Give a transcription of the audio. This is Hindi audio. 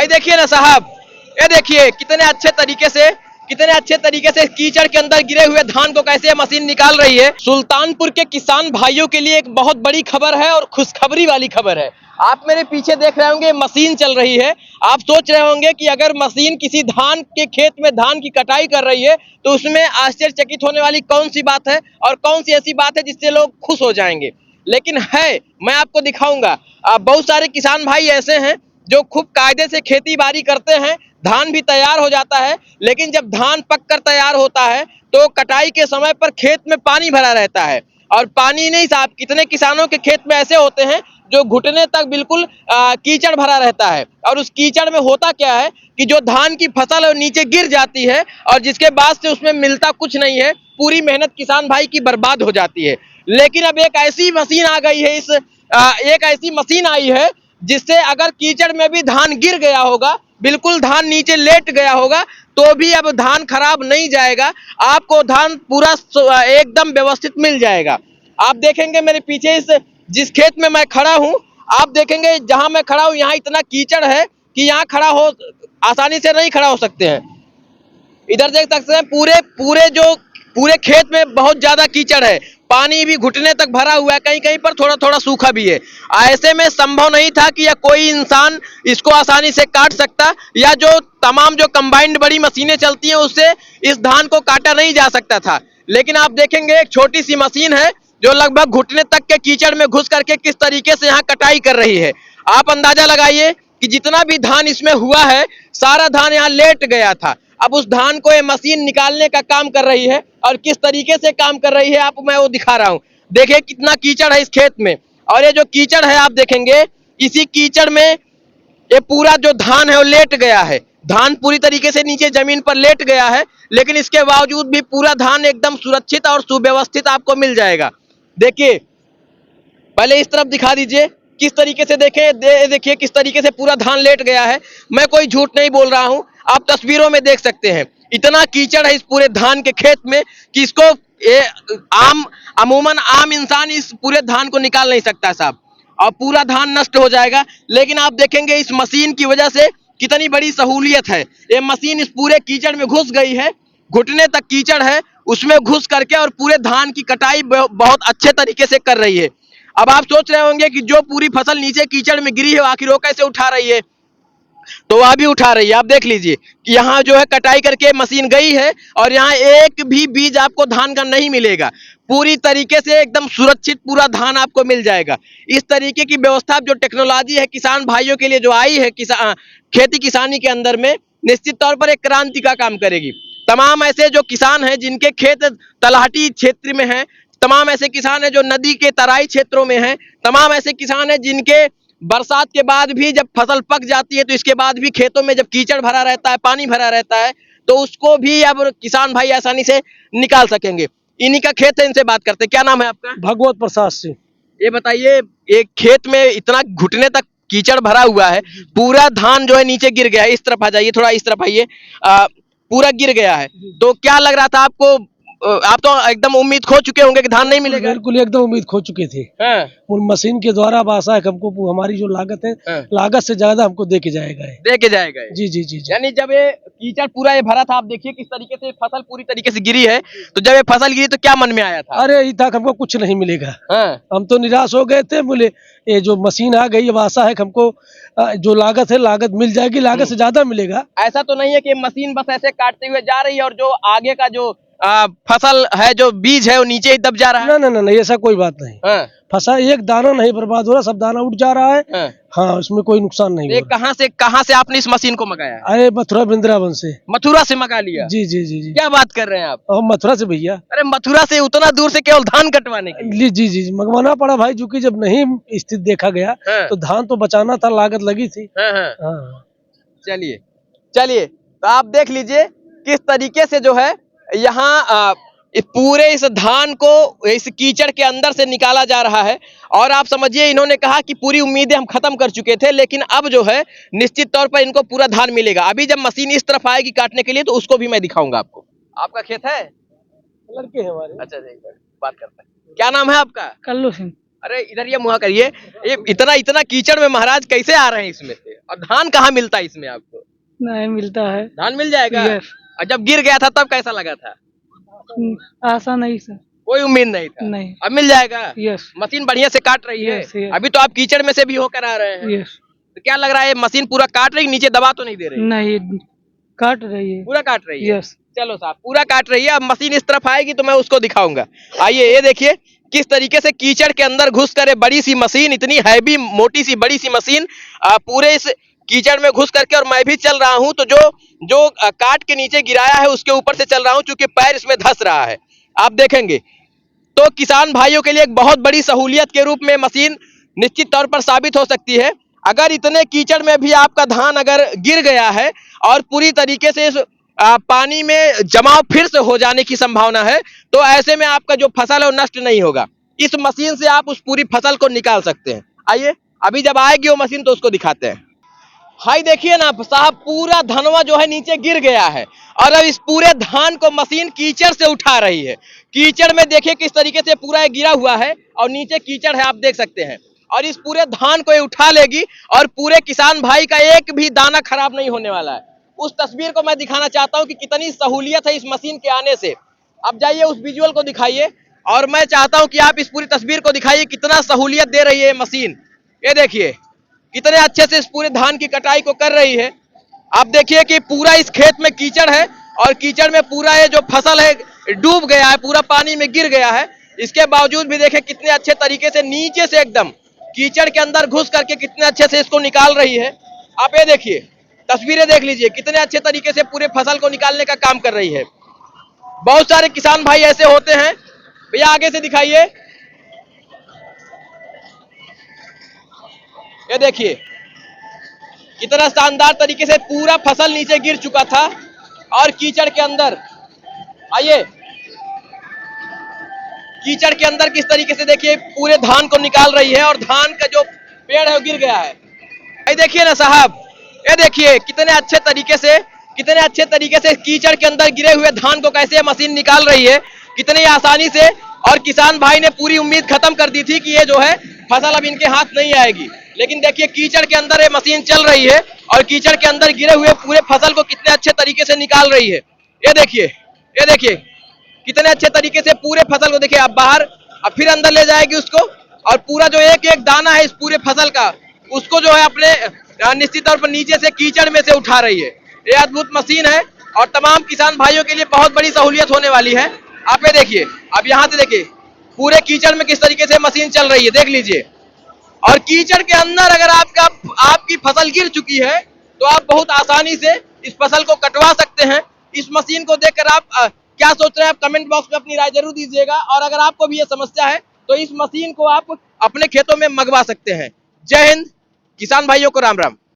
भाई देखिए ना साहब, ये देखिए कितने अच्छे तरीके से कीचड़ के अंदर गिरे हुए धान को कैसे मशीन निकाल रही है। सुल्तानपुर के किसान भाइयों के लिए एक बहुत बड़ी खबर है और खुशखबरी वाली खबर है। आप मेरे पीछे देख रहे होंगे मशीन चल रही है। आप सोच रहे होंगे कि अगर मशीन किसी धान के खेत में धान की कटाई कर रही है तो उसमें आश्चर्यचकित होने वाली कौन सी बात है और कौन सी ऐसी बात है जिससे लोग खुश हो जाएंगे। लेकिन है, मैं आपको दिखाऊंगा। बहुत सारे किसान भाई ऐसे हैं जो खूब कायदे से खेती बाड़ी करते हैं, धान भी तैयार हो जाता है, लेकिन जब धान पक कर तैयार होता है तो कटाई के समय पर खेत में पानी भरा रहता है। और पानी नहीं साहब, कितने किसानों के खेत में ऐसे होते हैं जो घुटने तक बिल्कुल कीचड़ भरा रहता है। और उस कीचड़ में होता क्या है कि जो धान की फसल है नीचे गिर जाती है और जिसके बाद से उसमें मिलता कुछ नहीं है, पूरी मेहनत किसान भाई की बर्बाद हो जाती है। लेकिन अब एक ऐसी मशीन आ गई है, एक ऐसी मशीन आई है जिससे अगर कीचड़ में भी धान गिर गया होगा, बिल्कुल धान नीचे लेट गया होगा, तो भी अब धान खराब नहीं जाएगा। आपको धान पूरा एकदम व्यवस्थित मिल जाएगा। आप देखेंगे मेरे पीछे जिस खेत में मैं खड़ा हूं, आप देखेंगे जहां मैं खड़ा हूं यहाँ इतना कीचड़ है कि यहाँ खड़ा हो आसानी से नहीं खड़ा हो सकते हैं। इधर देख सकते हैं पूरे खेत में बहुत ज्यादा कीचड़ है, पानी भी घुटने तक भरा हुआ है, कहीं कहीं पर थोड़ा थोड़ा सूखा भी है। ऐसे में संभव नहीं था कि यह कोई इंसान इसको आसानी से काट सकता, या जो तमाम जो कंबाइंड बड़ी मशीनें चलती हैं उससे इस धान को काटा नहीं जा सकता था। लेकिन आप देखेंगे एक छोटी सी मशीन है जो लगभग घुटने तक के कीचड़ में घुस करके किस तरीके से यहाँ कटाई कर रही है। आप अंदाजा लगाइए कि जितना भी धान इसमें हुआ है सारा धान यहाँ लेट गया था। अब उस धान को ये मशीन निकालने का काम कर रही है और किस तरीके से काम कर रही है आपको मैं वो दिखा रहा हूं। देखिए कितना कीचड़ है इस खेत में, और ये जो कीचड़ है आप देखेंगे इसी कीचड़ में ये पूरा जो धान है वो लेट गया है। धान पूरी तरीके से नीचे जमीन पर लेट गया है, लेकिन इसके बावजूद भी पूरा धान एकदम सुरक्षित और सुव्यवस्थित आपको मिल जाएगा। देखिए पहले इस तरफ दिखा दीजिए किस तरीके से देखिए किस तरीके से पूरा धान लेट गया है। मैं कोई झूठ नहीं बोल रहा हूं, आप तस्वीरों में देख सकते हैं। इतना कीचड़ है इस पूरे धान के खेत में कि इसको अमूमन आम इंसान इस पूरे धान को निकाल नहीं सकता साहब, और पूरा धान नष्ट हो जाएगा। लेकिन आप देखेंगे इस मशीन की वजह से कितनी बड़ी सहूलियत है। ये मशीन इस पूरे कीचड़ में घुस गई है, घुटने तक कीचड़ है, उसमें घुस करके और पूरे धान की कटाई बहुत अच्छे तरीके से कर रही है। अब आप सोच रहे होंगे कि जो पूरी फसल नीचे कीचड़ में गिरी है आखिर वो कैसे उठा रही है, तो वह भी उठा रही है। आप देख लीजिए कि यहाँ जो है कटाई करके मशीन गई है और यहाँ एक भी बीज आपको धान का नहीं मिलेगा। पूरी तरीके से एकदम सुरक्षित पूरा धान आपको मिल जाएगा। इस तरीके की व्यवस्था जो टेक्नोलॉजी है किसान भाइयों के लिए जो आई है खेती किसानी के अंदर में, निश्चित तौर पर एक क्रांति का काम करेगी। तमाम ऐसे जो किसान हैं जिनके खेत तलहटी क्षेत्र में हैं, तमाम ऐसे किसान हैं जो नदी के तराई क्षेत्रों में हैं, तमाम ऐसे किसान हैं जिनके बरसात के बाद भी जब फसल पक जाती है तो इसके बाद भी खेतों में जब कीचड़ भरा रहता है, पानी भरा रहता है, तो उसको भी अब किसान भाई आसानी से निकाल सकेंगे। इन्हीं का खेत है, इनसे बात करते हैं। क्या नाम है आपका? भगवत प्रसाद सिंह। ये बताइए, एक खेत में इतना घुटने तक कीचड़ भरा हुआ है, पूरा धान जो है नीचे गिर गया है। इस तरफ आ जाइए, थोड़ा इस तरफ आइए। पूरा गिर गया है, तो क्या लग रहा था आपको? आप तो एकदम उम्मीद खो चुके होंगे कि धान नहीं मिलेगा। बिल्कुल एकदम उम्मीद खो चुके थे। उन मशीन के द्वारा आशा है हमको हमारी जो लागत है, लागत से ज्यादा हमको दे के जाएगा। जी जी जी। यानी जब ये कीचड़ पूरा ये भरा था, आप देखिए किस तरीके से फसल पूरी तरीके से गिरी है, तो जब ये फसल गिरी तो क्या मन में आया था? अरे इतना हमको कुछ नहीं मिलेगा। हम तो निराश हो गए थे। बोले ये जो मशीन आ गई, अब आशा है हमको जो लागत है लागत मिल जाएगी, लागत से ज्यादा मिलेगा। ऐसा तो नहीं है कि मशीन बस ऐसे काटते हुए जा रही है और जो आगे का जो फसल है, जो बीज है, वो नीचे ही दब जा रहा है? ना, ऐसा कोई बात नहीं। फसल एक दाना नहीं बर्बाद हो रहा, सब दाना उठ जा रहा है। हाँ, उसमें कोई नुकसान नहीं हो रहा। कहाँ से आपने इस मशीन को मंगाया? अरे मथुरा वृंदावन से। मथुरा से मंगा लिया? जी जी जी जी। क्या बात कर रहे हैं आप? मथुरा से भैया। अरे मथुरा से उतना दूर से केवल धान कटवाने के लिए? जी जी जी, मंगवाना पड़ा भाई, क्योंकि जब नहीं स्थिति देखा गया तो धान तो बचाना था, लागत लगी थी। चलिए तो आप देख लीजिए किस तरीके से जो है यहाँ पूरे इस धान को इस कीचड़ के अंदर से निकाला जा रहा है। और आप समझिए, इन्होंने कहा कि पूरी उम्मीदें हम खत्म कर चुके थे, लेकिन अब जो है निश्चित तौर पर इनको पूरा धान मिलेगा। अभी जब मशीन इस तरफ आएगी काटने के लिए तो उसको भी मैं दिखाऊंगा आपको। आपका खेत है? लड़के हैं हमारे। अच्छा, बात करते हैं। क्या नाम है आपका? कल्लू सिंह। अरे इधर ये मुँह करिए, ये इतना इतना कीचड़ में महाराज कैसे आ रहे हैं इसमें से? और धान कहाँ मिलता है इसमें आपको? नहीं मिलता है। धान मिल जाएगा? यस। और जब गिर गया था तब कैसा लगा था? आशा नहीं सर। कोई उम्मीद नहीं था। नहीं। अब मिल जाएगा? यस। मशीन बढ़िया से काट रही है? Yes, yes. अभी तो आप कीचड़ में से भी होकर आ रहे हैं। यस। तो क्या लग रहा है मशीन पूरा काट रही, नीचे दबा तो नहीं दे रही? नहीं काट रही है। पूरा काट रही है? यस। चलो साहब, पूरा काट रही है। अब मशीन इस तरफ आएगी तो मैं उसको दिखाऊंगा। आइए, ये देखिए किस तरीके से कीचड़ के अंदर घुस कर बड़ी सी मशीन, इतनी हैवी मोटी सी बड़ी सी मशीन पूरे इस कीचड़ में घुस करके, और मैं भी चल रहा हूं तो जो जो काट के नीचे गिराया है उसके ऊपर से चल रहा हूं, क्योंकि पैर इसमें धंस रहा है। आप देखेंगे तो किसान भाइयों के लिए एक बहुत बड़ी सहूलियत के रूप में मशीन निश्चित तौर पर साबित हो सकती है। अगर इतने कीचड़ में भी आपका धान अगर गिर गया है और पूरी तरीके से इस पानी में जमाव फिर से हो जाने की संभावना है, तो ऐसे में आपका जो फसल है वो नष्ट नहीं होगा। इस मशीन से आप उस पूरी फसल को निकाल सकते हैं। आइए, अभी जब आएगी वो मशीन तो उसको दिखाते हैं। हाई देखिए ना साहब, पूरा धनवा जो है नीचे गिर गया है और अब इस पूरे धान को मशीन कीचड़ से उठा रही है। कीचड़ में देखिए किस तरीके से पूरा गिरा हुआ है और नीचे कीचड़ है, आप देख सकते हैं। और इस पूरे धान को ये उठा लेगी और पूरे किसान भाई का एक भी दाना खराब नहीं होने वाला है। उस तस्वीर को मैं दिखाना चाहता हूं कि कितनी सहूलियत है इस मशीन के आने से। अब जाइए उस विजुअल को दिखाइए, और मैं चाहता हूं कि आप इस पूरी तस्वीर को दिखाइए, कितना सहूलियत दे रही है ये मशीन। ये देखिए कितने अच्छे से इस पूरे धान की कटाई को कर रही है। आप देखिए कि पूरा इस खेत में कीचड़ है और कीचड़ में पूरा ये जो फसल है डूब गया है, पूरा पानी में गिर गया है। इसके बावजूद भी देखिए कितने अच्छे तरीके से नीचे से एकदम कीचड़ के अंदर घुस करके कितने अच्छे से इसको निकाल रही है। आप ये देखिए, तस्वीरें देख लीजिए, कितने अच्छे तरीके से पूरे फसल को निकालने का काम कर रही है। बहुत सारे किसान भाई ऐसे होते हैं। भैया आगे से दिखाइए। ये देखिए कितना शानदार तरीके से पूरा फसल नीचे गिर चुका था और कीचड़ के अंदर, आइए, कीचड़ के अंदर किस तरीके से देखिए पूरे धान को निकाल रही है और धान का जो पेड़ है वो गिर गया है। ये देखिए ना साहब, ये देखिए कितने अच्छे तरीके से कीचड़ के अंदर गिरे हुए धान को कैसे मशीन निकाल रही है, कितनी आसानी से। और किसान भाई ने पूरी उम्मीद खत्म कर दी थी कि ये जो है फसल अब इनके हाथ नहीं आएगी, लेकिन देखिए कीचड़ के अंदर ये मशीन चल रही है और कीचड़ के अंदर गिरे हुए पूरे फसल को कितने अच्छे तरीके से निकाल रही है। ये देखिए कितने अच्छे तरीके से पूरे फसल को देखिए, अब बाहर, अब फिर अंदर ले जाएगी उसको, और पूरा जो एक एक दाना है इस पूरे फसल का उसको जो है अपने निश्चित तौर पर नीचे से कीचड़ में से उठा रही है। ये अद्भुत मशीन है और तमाम किसान भाइयों के लिए बहुत बड़ी सहूलियत होने वाली है। आप ये देखिए, अब यहाँ से देखिए पूरे कीचड़ में किस तरीके से मशीन चल रही है, देख लीजिए। और कीचड़ के अंदर अगर आपकी फसल गिर चुकी है तो आप बहुत आसानी से इस फसल को कटवा सकते हैं। इस मशीन को देखकर आप क्या सोच रहे हैं, आप कमेंट बॉक्स में अपनी राय जरूर दीजिएगा। और अगर आपको भी ये समस्या है तो इस मशीन को आप अपने खेतों में मंगवा सकते हैं। जय हिंद, किसान भाइयों को राम राम।